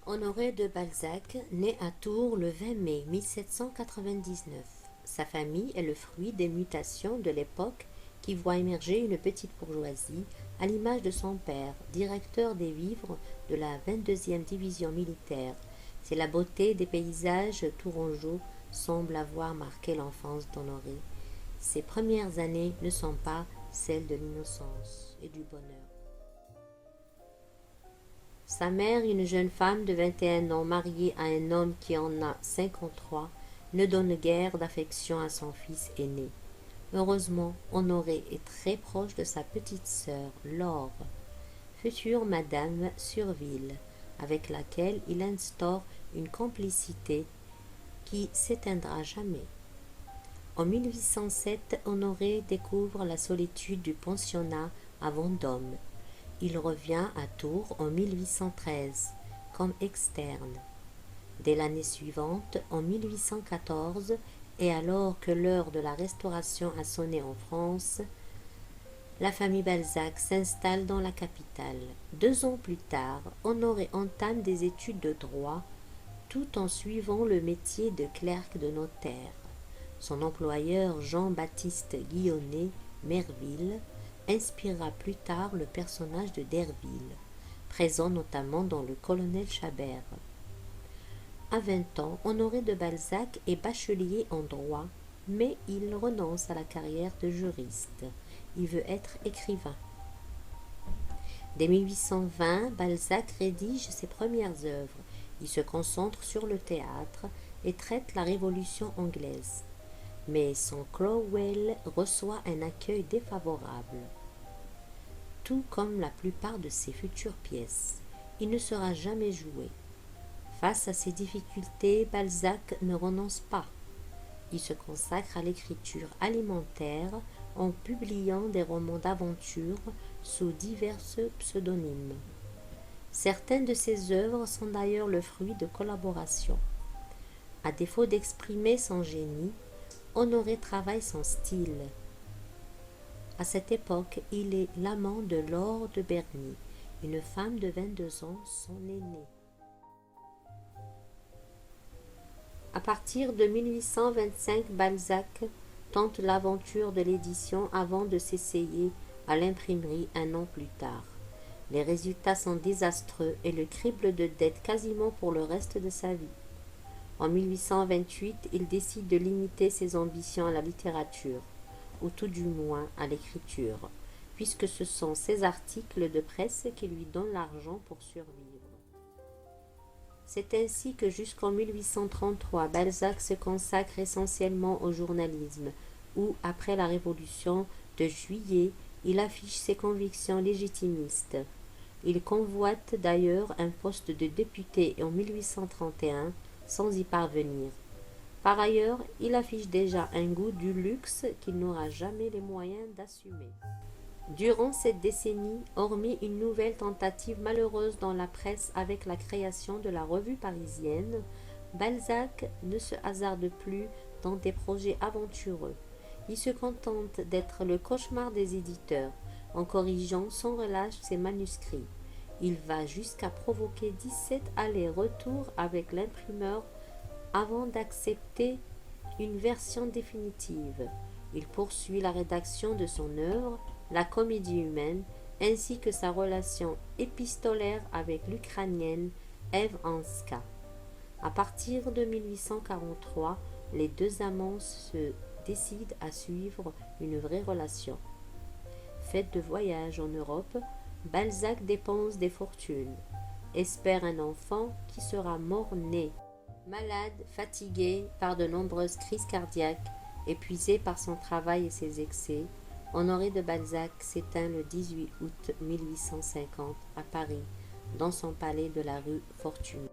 Honoré de Balzac naît à Tours le 20 mai 1799. Sa famille est le fruit des mutations de l'époque qui voit émerger une petite bourgeoisie à l'image de son père, directeur des vivres de la 22e division militaire. C'est la beauté des paysages tourangeaux semble avoir marqué l'enfance d'Honoré. Ses premières années ne sont pas celles de l'innocence et du bonheur. Sa mère, une jeune femme de 21 ans mariée à un homme qui en a 53, ne donne guère d'affection à son fils aîné. Heureusement, Honoré est très proche de sa petite sœur, Laure, future Madame Surville, avec laquelle il instaure une complicité qui s'éteindra jamais. En 1807, Honoré découvre la solitude du pensionnat à Vendôme. Il revient à Tours en 1813 comme externe. Dès l'année suivante, en 1814, et alors que l'heure de la Restauration a sonné en France, la famille Balzac s'installe dans la capitale. 2 ans plus tard, Honoré entame des études de droit tout en suivant le métier de clerc de notaire. Son employeur Jean-Baptiste Guillonnet Merville inspirera plus tard le personnage de Derville, présent notamment dans Le Colonel Chabert. À 20 ans, Honoré de Balzac est bachelier en droit, mais il renonce à la carrière de juriste. Il veut être écrivain. Dès 1820, Balzac rédige ses premières œuvres. Il se concentre sur le théâtre et traite la Révolution anglaise. Mais son Cromwell reçoit un accueil défavorable, tout comme la plupart de ses futures pièces. Il ne sera jamais joué. Face à ces difficultés, Balzac ne renonce pas. Il se consacre à l'écriture alimentaire en publiant des romans d'aventure sous divers pseudonymes. Certaines de ses œuvres sont d'ailleurs le fruit de collaborations. À défaut d'exprimer son génie, Honoré travaille son style. À cette époque, il est l'amant de Laure de Berny, une femme de 22 ans, son aînée. À partir de 1825, Balzac tente l'aventure de l'édition avant de s'essayer à l'imprimerie un an plus tard. Les résultats sont désastreux et le crible de dettes quasiment pour le reste de sa vie. En 1828, il décide de limiter ses ambitions à la littérature, ou tout du moins à l'écriture, puisque ce sont ses articles de presse qui lui donnent l'argent pour survivre. C'est ainsi que jusqu'en 1833, Balzac se consacre essentiellement au journalisme, où, après la Révolution de Juillet, il affiche ses convictions légitimistes. Il convoite d'ailleurs un poste de député en 1831, sans y parvenir. Par ailleurs, il affiche déjà un goût du luxe qu'il n'aura jamais les moyens d'assumer. Durant cette décennie, hormis une nouvelle tentative malheureuse dans la presse avec la création de la Revue parisienne, Balzac ne se hasarde plus dans des projets aventureux. Il se contente d'être le cauchemar des éditeurs, en corrigeant sans relâche ses manuscrits. Il va jusqu'à provoquer 17 allers-retours avec l'imprimeur avant d'accepter une version définitive. Il poursuit la rédaction de son œuvre, La Comédie humaine, ainsi que sa relation épistolaire avec l'Ukrainienne Ève Hanska. À partir de 1843, les deux amants se décident à suivre une vraie relation. Fait de voyages en Europe, Balzac dépense des fortunes, espère un enfant qui sera mort-né. Malade, fatigué par de nombreuses crises cardiaques, épuisé par son travail et ses excès, Honoré de Balzac s'éteint le 18 août 1850 à Paris, dans son palais de la rue Fortuné.